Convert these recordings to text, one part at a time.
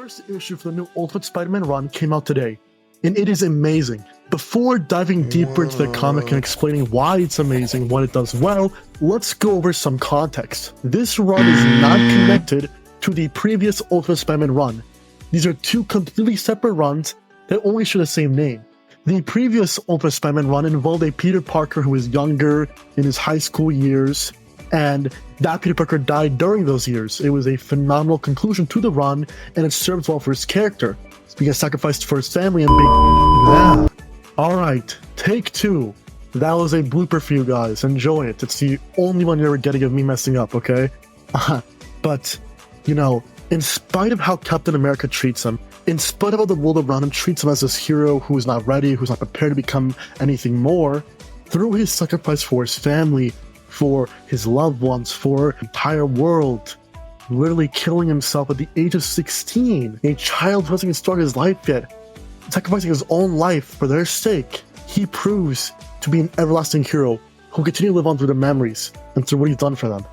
first issue for the new Ultimate Spider-Man run came out today, and it is amazing. Before diving deeper into the comic and explaining why it's amazing, what it does well, let's go over some context. This run is not connected to the previous Ultimate Spider-Man run. These are two completely separate runs that only share the same name. The previous Ultimate Spider-Man run involved a Peter Parker who was younger in his high school years, and that Peter Parker died during those years. It was a phenomenal conclusion to the run, and it serves well for his character. Being sacrificed for his family and being... Alright, take two. That was a blooper for you guys. Enjoy it. It's the only one you're ever getting of me messing up, okay? But, you know, in spite of how Captain America treats him, in spite of how the world around him treats him as this hero who's not ready, who's not prepared to become anything more, through his sacrifice for his family, for his loved ones, for the entire world, literally killing himself at the age of 16, a child who hasn't even started his life yet, sacrificing his own life for their sake, he proves to be an everlasting hero who will continue to live on through their memories and through what he's done for them.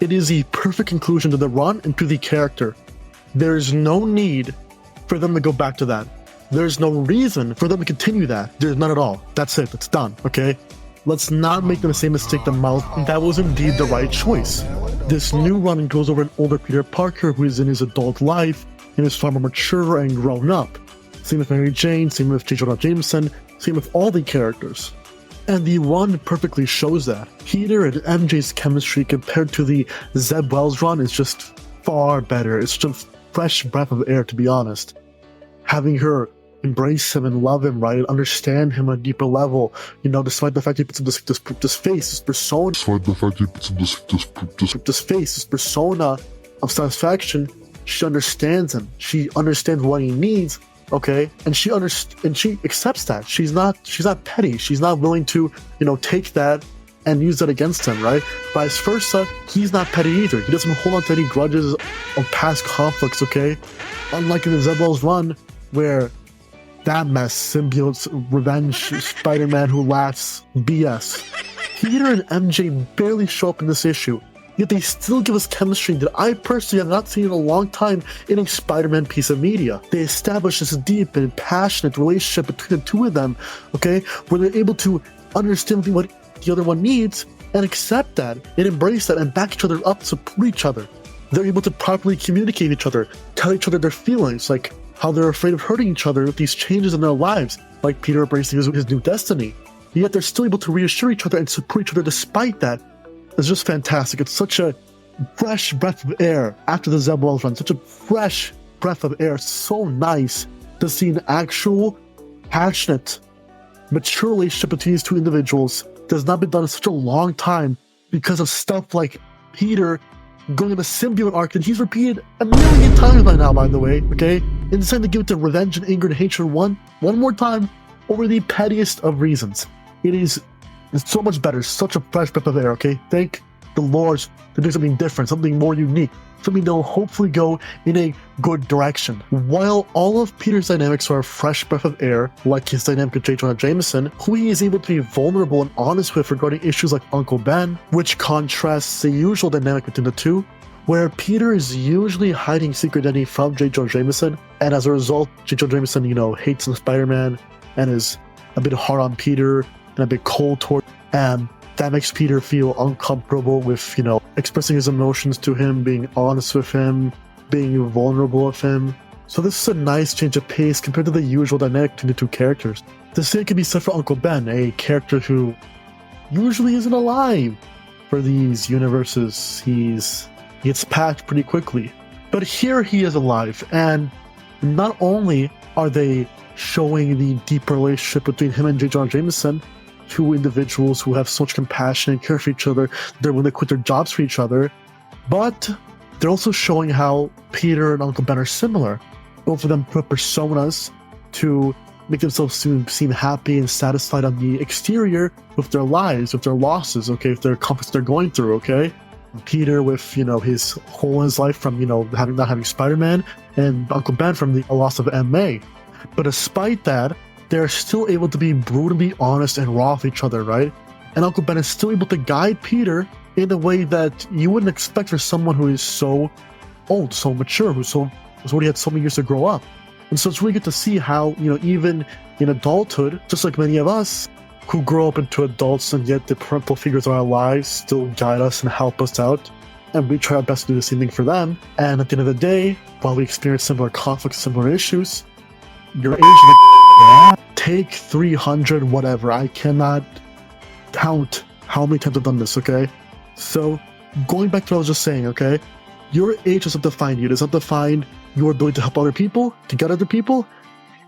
It is the perfect conclusion to the run and to the character. There is no need for them to go back to that. There's no reason for them to continue that. There's none at all. That's it. It's done, okay? Let's not make the same mistake that Miles. That was indeed the right choice. This new run goes over an older Peter Parker who is in his adult life and is far more mature and grown up. Same with Mary Jane, same with J. Jonah Jameson, same with all the characters. And the run perfectly shows that. Peter and MJ's chemistry compared to the Zeb Wells run is just far better. It's just a fresh breath of air, to be honest. Having her embrace him and love him, right? Understand him on a deeper level, you know, despite the fact he puts him this face, this persona. Despite the fact he puts him this face, this persona of satisfaction, she understands him. She understands what he needs, okay? And she accepts that. She's not petty. She's not willing to, you know, take that and use that against him, right? Vice versa, he's not petty either. He doesn't hold on to any grudges of past conflicts, okay? Unlike in the Zeb Wells run, where that mess, symbiotes, revenge, Spider-Man who laughs, BS. Peter and MJ barely show up in this issue, yet they still give us chemistry that I personally have not seen in a long time in a Spider-Man piece of media. They establish this deep and passionate relationship between the two of them, okay, where they're able to understand what the other one needs and accept that and embrace that and back each other up, support each other. They're able to properly communicate with each other, tell each other their feelings, like how they're afraid of hurting each other with these changes in their lives, like Peter embracing his new destiny. Yet they're still able to reassure each other and support each other despite that. It's just fantastic. It's such a fresh breath of air after the Zeb Wells run. Such a fresh breath of air. So nice to see an actual, passionate, mature relationship between these two individuals that has not been done in such a long time because of stuff like Peter going on the symbiote arc that he's repeated a million times by now, by the way, okay? And deciding to give it to revenge and anger and hatred one more time over the pettiest of reasons. It's so much better, such a fresh breath of air, okay? Thank the Lord to do something different, something more unique, something that will hopefully go in a good direction. While all of Peter's dynamics are a fresh breath of air, like his dynamic with J. Jonah Jameson, who he is able to be vulnerable and honest with regarding issues like Uncle Ben, which contrasts the usual dynamic between the two, where Peter is usually hiding secret identity from J. Jonah Jameson, and as a result, J. Jonah Jameson, you know, hates Spider-Man and is a bit hard on Peter and a bit cold toward him, and that makes Peter feel uncomfortable with, you know, expressing his emotions to him, being honest with him, being vulnerable with him. So this is a nice change of pace compared to the usual dynamic between the two characters. The same can be said for Uncle Ben, a character who usually isn't alive for these universes. He gets patched pretty quickly. But here he is alive, and not only are they showing the deep relationship between him and J. Jonah Jameson, two individuals who have so much compassion and care for each other, they're willing to quit their jobs for each other, but they're also showing how Peter and Uncle Ben are similar. Both of them put personas to make themselves seem happy and satisfied on the exterior with their lives, with their losses, okay, with their conflicts they're going through, okay? Peter with, you know, his hole in his life from, you know, not having Spider-Man, and Uncle Ben from the loss of M.A. But despite that, they're still able to be brutally honest and raw with each other, right? And Uncle Ben is still able to guide Peter in a way that you wouldn't expect for someone who is so old, so mature, who's so He's already had so many years to grow up. And so it's really good to see how, even in adulthood, just like many of us who grow up into adults and yet the parental figures in our lives still guide us and help us out. And we try our best to do the same thing for them. And at the end of the day, while we experience similar conflicts, similar issues, your age, take 300, whatever. I cannot count how many times I've done this, okay? So, going back to what I was just saying, okay? Your age does not define you. It does not define your ability to help other people, to guide other people,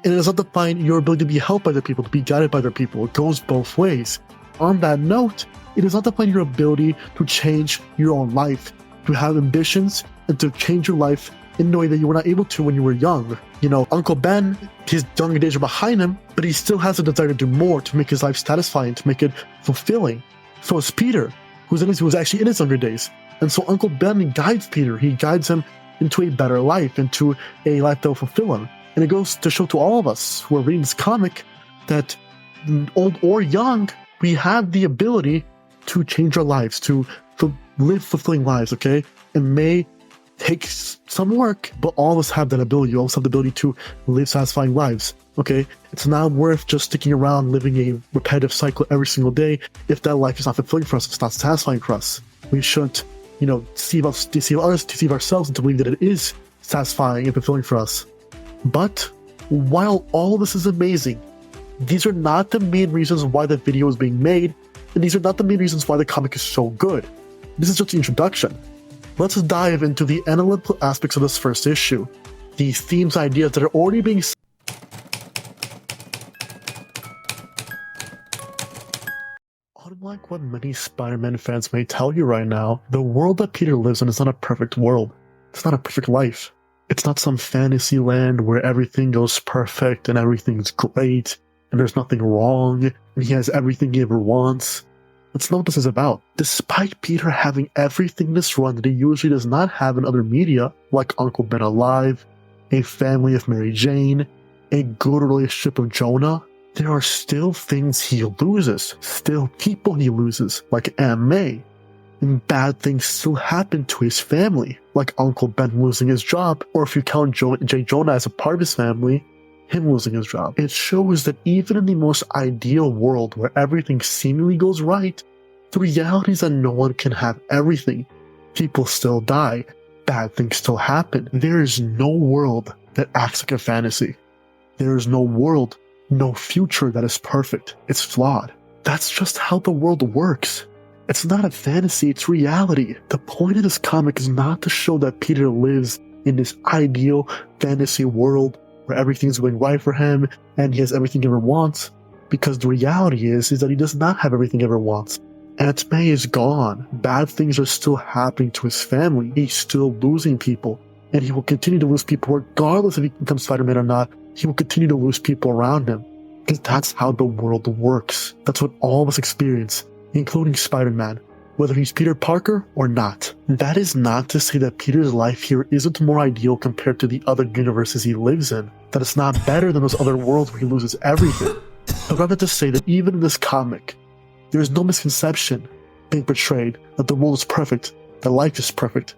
and it does not define your ability to be helped by other people, to be guided by other people. It goes both ways. On that note, it does not define your ability to change your own life, to have ambitions, and to change your life in a way that you were not able to when you were young. Uncle Ben, his younger days are behind him, but he still has a desire to do more, to make his life satisfying, to make it fulfilling. So is Peter, who was actually in his younger days. And so Uncle Ben guides Peter. He guides him into a better life, into a life that will fulfill him. And it goes to show to all of us who are reading this comic that, old or young, we have the ability to change our lives, to live fulfilling lives, okay? It may take some work, but all of us have that ability. You also have the ability to live satisfying lives, okay? It's not worth just sticking around living a repetitive cycle every single day if that life is not fulfilling for us, it's not satisfying for us. We shouldn't, deceive others, deceive ourselves into believing that it is satisfying and fulfilling for us. But while all of this is amazing, these are not the main reasons why the video is being made, and these are not the main reasons why the comic is so good. This is just the introduction. Let's dive into the analytical aspects of this first issue, the themes, ideas that are already being. Unlike what many Spider-Man fans may tell you right now, the world that Peter lives in is not a perfect world. It's not a perfect life. It's not some fantasy land where everything goes perfect and everything's great and there's nothing wrong and he has everything he ever wants. That's not what this is about. Despite Peter having everything in this run that he usually does not have in other media, like Uncle Ben alive, a family of Mary Jane, a good relationship of Jonah, there are still things he loses, still people he loses, like Aunt May. And bad things still happen to his family, like Uncle Ben losing his job, or if you count J. Jonah as a part of his family, him losing his job. It shows that even in the most ideal world where everything seemingly goes right, the reality is that no one can have everything. People still die. Bad things still happen. There is no world that acts like a fantasy. There is no world, no future that is perfect. It's flawed. That's just how the world works. It's not a fantasy, it's reality. The point of this comic is not to show that Peter lives in this ideal fantasy world where everything's going right for him and he has everything he ever wants, because the reality is that he does not have everything he ever wants. Aunt May is gone. Bad things are still happening to his family. He's still losing people, and he will continue to lose people regardless if he becomes Spider-Man or not. He will continue to lose people around him, because that's how the world works. That's what all of us experience, including Spider-Man, whether he's Peter Parker or not. That is not to say that Peter's life here isn't more ideal compared to the other universes he lives in, that it's not better than those other worlds where he loses everything. But rather to say that even in this comic, there is no misconception being portrayed that the world is perfect, that life is perfect,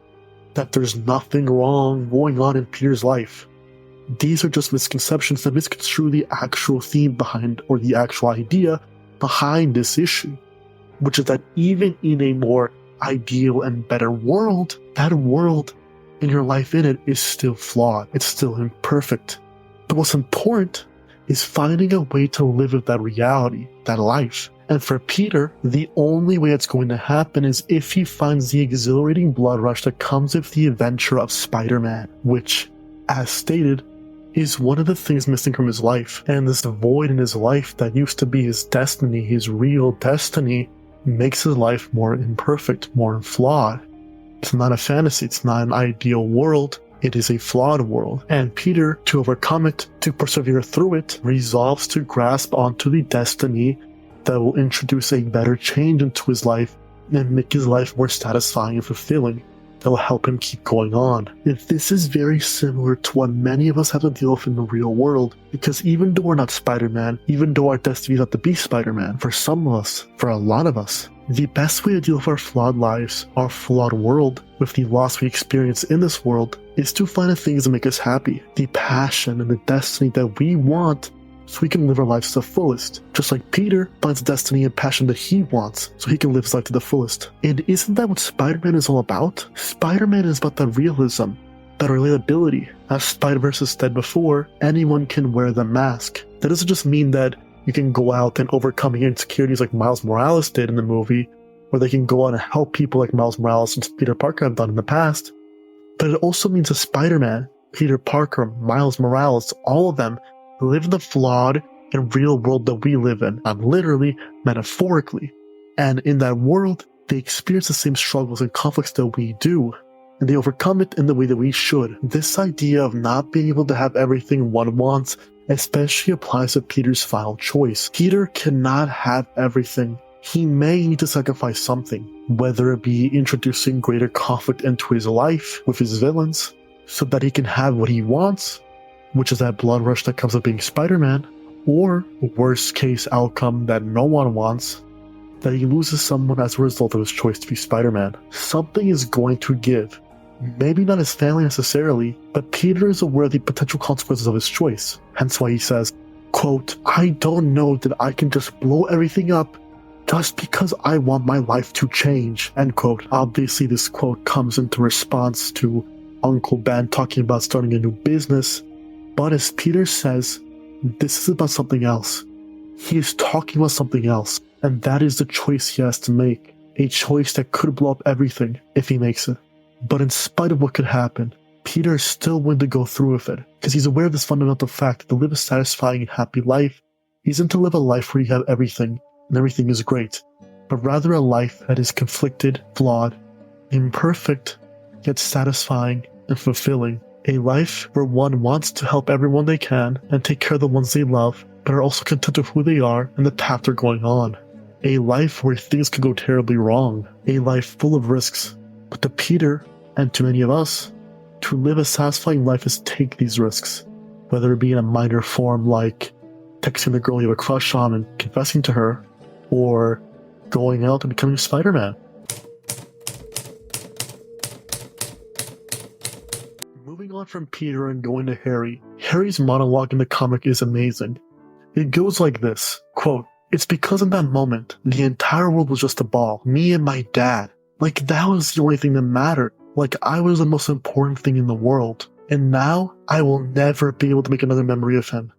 that there's nothing wrong going on in Peter's life. These are just misconceptions that misconstrue the actual theme behind, or the actual idea behind this issue, which is that even in a more ideal and better world, that world and your life in it is still flawed. It's still imperfect. But what's important is finding a way to live with that reality, that life. And for Peter, the only way it's going to happen is if he finds the exhilarating blood rush that comes with the adventure of Spider-Man, which, as stated, is one of the things missing from his life. And this void in his life that used to be his destiny, his real destiny, makes his life more imperfect, more flawed. It's not a fantasy, it's not an ideal world, it is a flawed world. And Peter, to overcome it, to persevere through it, resolves to grasp onto the destiny that will introduce a better change into his life and make his life more satisfying and fulfilling, that will help him keep going on. And this is very similar to what many of us have to deal with in the real world, because even though we're not Spider-Man, even though our destiny is not to be Spider-Man, for some of us, for a lot of us, The best way to deal with our flawed lives, our flawed world, with the loss we experience in this world, is to find the things that make us happy, the passion and the destiny that we want, so we can live our lives to the fullest. Just like Peter finds the destiny and passion that he wants, so he can live his life to the fullest. And isn't that what Spider-Man is all about? Spider-Man is about that realism, that relatability. As Spider-Verse has said before, anyone can wear the mask. That doesn't just mean that you can go out and overcome insecurities like Miles Morales did in the movie, or they can go out and help people like Miles Morales and Peter Parker have done in the past. But it also means that Spider-Man, Peter Parker, Miles Morales, all of them live in the flawed and real world that we live in, not literally, metaphorically. And in that world, they experience the same struggles and conflicts that we do, and they overcome it in the way that we should. This idea of not being able to have everything one wants especially applies to Peter's final choice. Peter cannot have everything. He may need to sacrifice something, whether it be introducing greater conflict into his life with his villains, so that he can have what he wants, which is that blood rush that comes with being Spider-Man, or worst case outcome that no one wants, that he loses someone as a result of his choice to be Spider-Man. Something is going to give. Maybe not his family necessarily, but Peter is aware of the potential consequences of his choice. Hence why he says, quote, "I don't know that I can just blow everything up just because I want my life to change," end quote. Obviously, this quote comes into response to Uncle Ben talking about starting a new business, but as Peter says, this is about something else. He is talking about something else, and that is the choice he has to make. A choice that could blow up everything if he makes it. But in spite of what could happen, Peter is still willing to go through with it, because he's aware of this fundamental fact that to live a satisfying and happy life isn't to live a life where you have everything and everything is great, but rather a life that is conflicted, flawed, imperfect, yet satisfying and fulfilling. A life where one wants to help everyone they can and take care of the ones they love, but are also content with who they are and the path they're going on. A life where things can go terribly wrong. A life full of risks. But to Peter, and to many of us, to live a satisfying life is take these risks, whether it be in a minor form like texting the girl you have a crush on and confessing to her, or going out and becoming Spider-Man. Moving on from Peter and going to Harry, Harry's monologue in the comic is amazing. It goes like this, quote, "It's because in that moment, the entire world was just a ball, me and my dad. Like that was the only thing that mattered. Like I was the most important thing in the world. And now I will never be able to make another memory of him.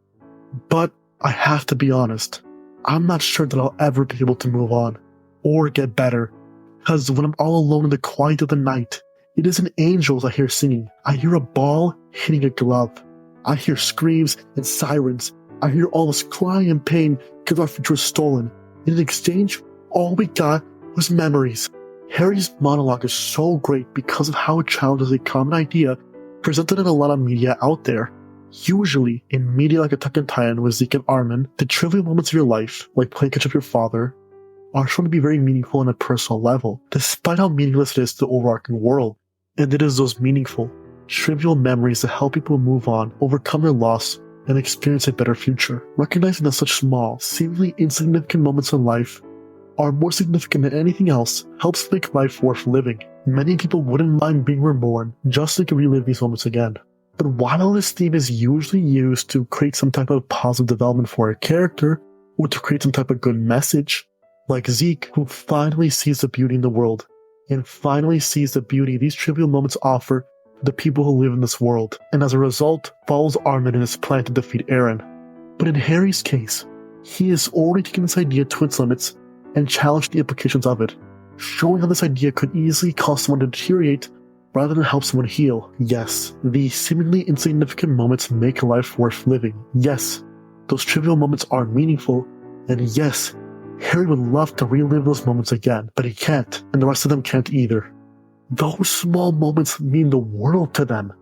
But I have to be honest, I'm not sure that I'll ever be able to move on or get better. Because when I'm all alone in the quiet of the night, it isn't angels I hear singing. I hear a ball hitting a glove. I hear screams and sirens. I hear all this crying and pain because our future was stolen. In exchange, all we got was memories." Harry's monologue is so great because of how it challenges a common idea presented in a lot of media out there. Usually, in media like Attack on Titan with Zeke and Armin, the trivial moments of your life, like playing catch up with your father, are shown to be very meaningful on a personal level, despite how meaningless it is to the overarching world. And it is those meaningful, trivial memories that help people move on, overcome their loss, and experience a better future. Recognizing that such small, seemingly insignificant moments in life are more significant than anything else helps make life worth living. Many people wouldn't mind being reborn just so they can relive these moments again. But while this theme is usually used to create some type of positive development for a character, or to create some type of good message, like Zeke, who finally sees the beauty in the world, and finally sees the beauty these trivial moments offer to the people who live in this world, and as a result, follows Armin in his plan to defeat Eren. But in Harry's case, he has already taken this idea to its limits and challenged the implications of it, showing how this idea could easily cause someone to deteriorate rather than help someone heal. Yes, these seemingly insignificant moments make life worth living. Yes, those trivial moments are meaningful, and yes, Harry would love to relive those moments again, but he can't, and the rest of them can't either. Those small moments mean the world to them,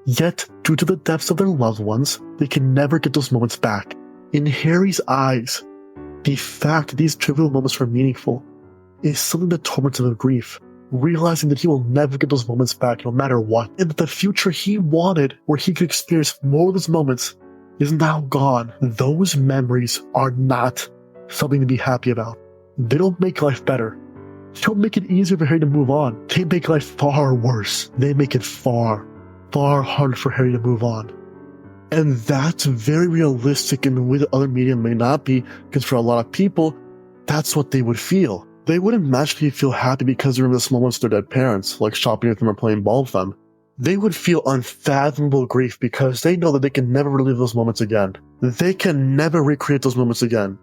yet due to the deaths of their loved ones, they can never get those moments back. In Harry's eyes, the fact that these trivial moments were meaningful is something that torments him with grief, realizing that he will never get those moments back no matter what, and that the future he wanted, where he could experience more of those moments, is now gone. Those memories are not something to be happy about. They don't make life better. don't make it easier for Harry to move on. They make life far worse. They make it far, far harder for Harry to move on. And that's very realistic in a way that other media may not be, because for a lot of people, that's what they would feel. They wouldn't magically feel happy because they remember the small moments with their dead parents, like shopping with them or playing ball with them. They would feel unfathomable grief because they know that they can never relive those moments again. They can never recreate those moments again,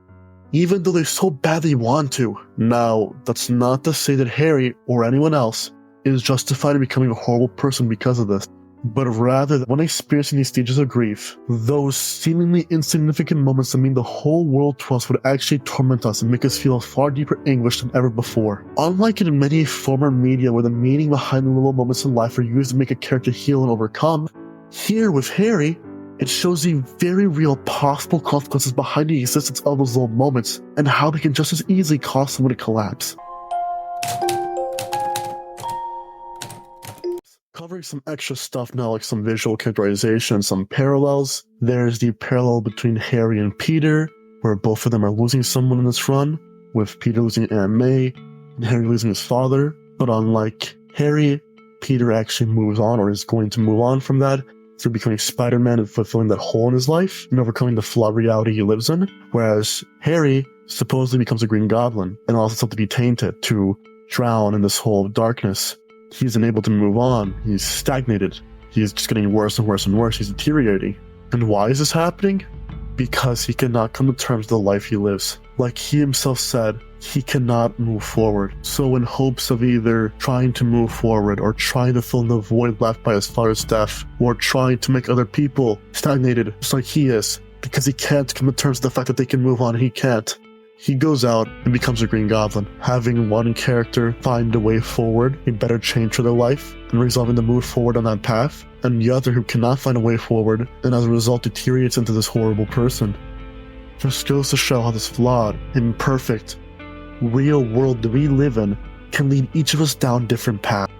even though they so badly want to. Now, that's not to say that Harry, or anyone else, is justified in becoming a horrible person because of this, but rather that when experiencing these stages of grief, those seemingly insignificant moments that mean the whole world to us would actually torment us and make us feel far deeper anguish than ever before. Unlike in many former media where the meaning behind the little moments in life are used to make a character heal and overcome, here with Harry, it shows the very real possible consequences behind the existence of those little moments and how they can just as easily cause someone to collapse. Covering some extra stuff now, like some visual characterization, some parallels. There's the parallel between Harry and Peter, where both of them are losing someone in this run, with Peter losing Aunt May, and Harry losing his father. But unlike Harry, Peter actually moves on, or is going to move on from that, through becoming Spider-Man and fulfilling that hole in his life, and overcoming the flawed reality he lives in, whereas Harry supposedly becomes a Green Goblin, and allows himself to be tainted, to drown in this hole of darkness. He's unable to move on. He's stagnated. He's just getting worse and worse and worse. He's deteriorating. And why is this happening? Because he cannot come to terms with the life he lives. Like he himself said, he cannot move forward. So in hopes of either trying to move forward, or trying to fill the void left by his father's death, or trying to make other people stagnated just like he is, because he can't come to terms with the fact that they can move on and he can't, he goes out and becomes a Green Goblin, having one character find a way forward, a better change for their life, and resolving to move forward on that path, and the other who cannot find a way forward, and as a result deteriorates into this horrible person. Just goes to show how this flawed, imperfect, real world that we live in can lead each of us down different paths.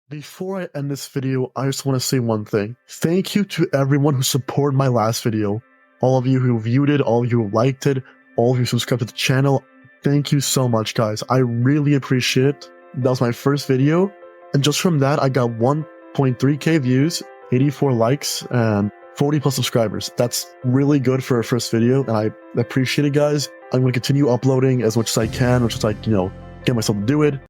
Before I end this video, I just want to say one thing. Thank you to everyone who supported my last video. All of you who viewed it, all of you who liked it, all of you who subscribed to the channel. Thank you so much, guys. I really appreciate it. That was my first video, and just from that, I got 1.3k views, 84 likes, and 40 plus subscribers. That's really good for a first video, and I appreciate it, guys. I'm going to continue uploading as much as I can, which is like, get myself to do it.